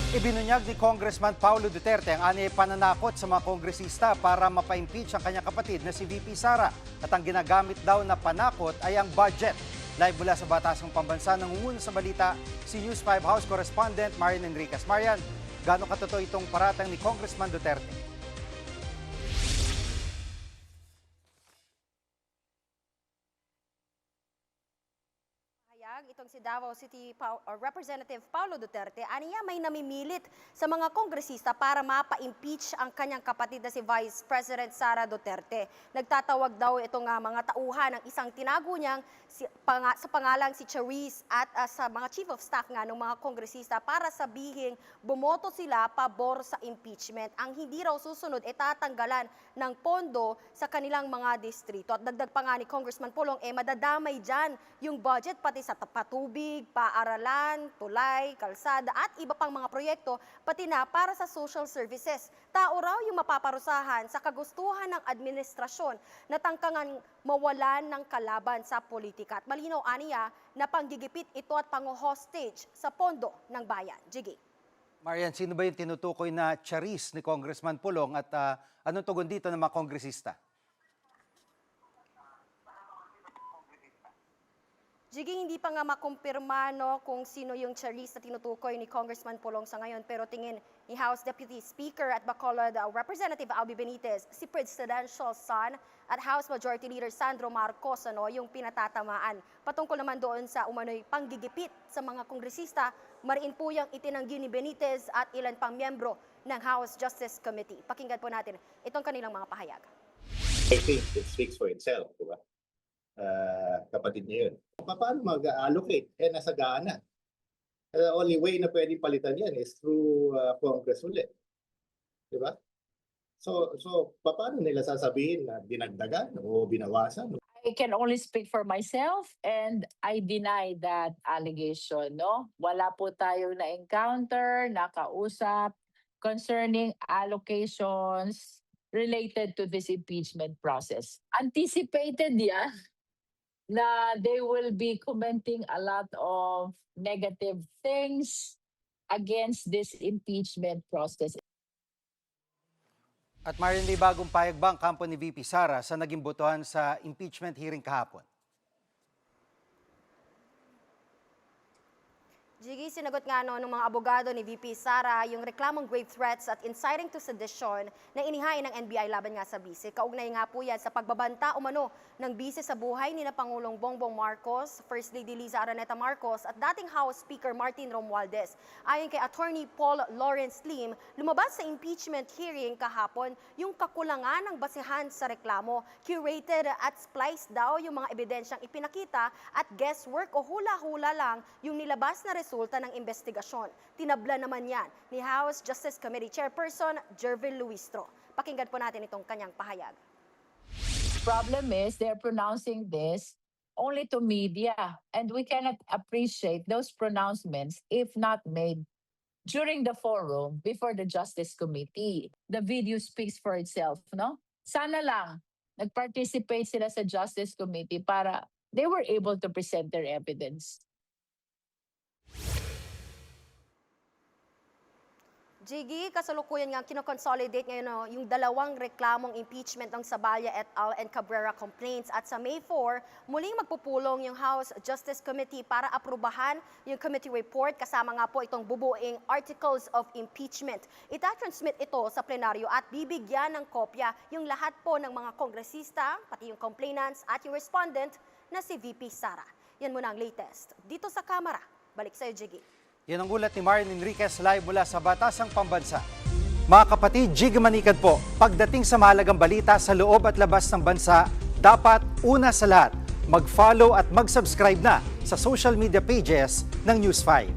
Ibinunyag ni Congressman Paulo Duterte ang anyay pananakot sa mga kongresista para mapa-impeach ang kanyang kapatid na si VP Sara. At ang ginagamit daw na panakot ay ang budget. Live mula sa Batasang Pambansa, nangunguna sa balita si News 5 House Correspondent Marian Enriquez. Marian, gaano katotoo itong paratang ni Congressman Duterte? Itong si Davao City Representative Paulo Duterte, aniya may namimilit sa mga kongresista para mapa-impeach ang kanyang kapatid na si Vice President Sara Duterte. Nagtatawag daw itong mga tauhan ng isang tinago niyang sa pangalang si Charis at sa mga chief of staff nga ng mga kongresista para sabihing bumoto sila pabor sa impeachment. Ang hindi raw susunod ay tatanggalan ng pondo sa kanilang mga distrito. At dagdag pa nga ni Congressman Pulong, madadamay dyan yung budget pati sa patubig, paaralan, tulay, kalsada at iba pang mga proyekto, pati na para sa social services. Tao raw yung mapaparusahan sa kagustuhan ng administrasyon na tangkangan mawalan ng kalaban sa politika. At malinaw aniya na panggigipit ito at pang-hostage sa pondo ng bayan. Jiggy. Marian, sino ba yung tinutukoy na Charis ni Congressman Pulong at anong tugon dito ng mga kongresista? Jiggy, hindi pa nga makumpirma kung sino yung Charis na tinutukoy ni Congressman Pulong sa ngayon, pero tingin ni House Deputy Speaker at Bacolod Representative Albi Benitez, si presidential son at House Majority Leader Sandro Marcos yung pinatatamaan. Patungkol naman doon sa umano'y panggigipit sa mga kongresista, mariin po yung itinanggi ni Benitez at ilan pang miyembro ng House Justice Committee. Pakinggan po natin itong kanilang mga pahayag. I think it speaks for itself, di ba? Kapatid niya yun. Paano mag-allocate? Nasagaan na. The only way na pwedeng palitan yan is through Congress ulit. Di ba? So paano nila sasabihin na dinagdagan o binawasan? I can only speak for myself and I deny that allegation. No? Wala po tayong na-encounter, nakausap concerning allocations related to this impeachment process. Anticipated yan na they will be commenting a lot of negative things against this impeachment process. At Marian, may bagong payag ba ang kampo ni VP Sara sa naging botohan sa impeachment hearing kahapon? Jiggy, sinagot nga ng mga abogado ni VP Sara yung reklamong grave threats at inciting to sedition na inihain ng NBI laban nga sa bise. Kaugnay nga po yan sa pagbabanta umano ng bise sa buhay ni na Pangulong Bongbong Marcos, First Lady Liza Araneta Marcos at dating House Speaker Martin Romualdez. Ayon kay Attorney Paul Lawrence Lim, lumabas sa impeachment hearing kahapon yung kakulangan ng basehan sa reklamo. Curated at spliced daw yung mga ebidensyang ipinakita at guesswork o hula-hula lang yung nilabas na resulta ng investigasyon. Tinabla naman yan ni House Justice Committee Chairperson Jervil Luistro. Pakinggan po natin itong kanyang pahayag. Problem is they're pronouncing this only to media and we cannot appreciate those pronouncements if not made during the forum before the Justice Committee. The video speaks for itself, no? Sana lang nag-participate sila sa Justice Committee para they were able to present their evidence. Jiggy, kasalukuyan nga kinoconsolidate ngayon yung dalawang reklamong impeachment ng Sabaya et al. And Cabrera complaints at sa May 4, muling magpupulong yung House Justice Committee para aprubahan yung committee report kasama nga po itong bubuing Articles of Impeachment. Itatransmit ito sa plenaryo at bibigyan ng kopya yung lahat po ng mga kongresista, pati yung complainants at yung respondent na si VP Sara. Yan muna ang latest. Dito sa Kamara, balik sa'yo, Jiggy. Yan ang ulat ni Marian Enriquez live mula sa Batasang Pambansa. Mga kapatid, Jig Manikad po, pagdating sa mahalagang balita sa loob at labas ng bansa, dapat una sa lahat, mag-follow at mag-subscribe na sa social media pages ng News 5.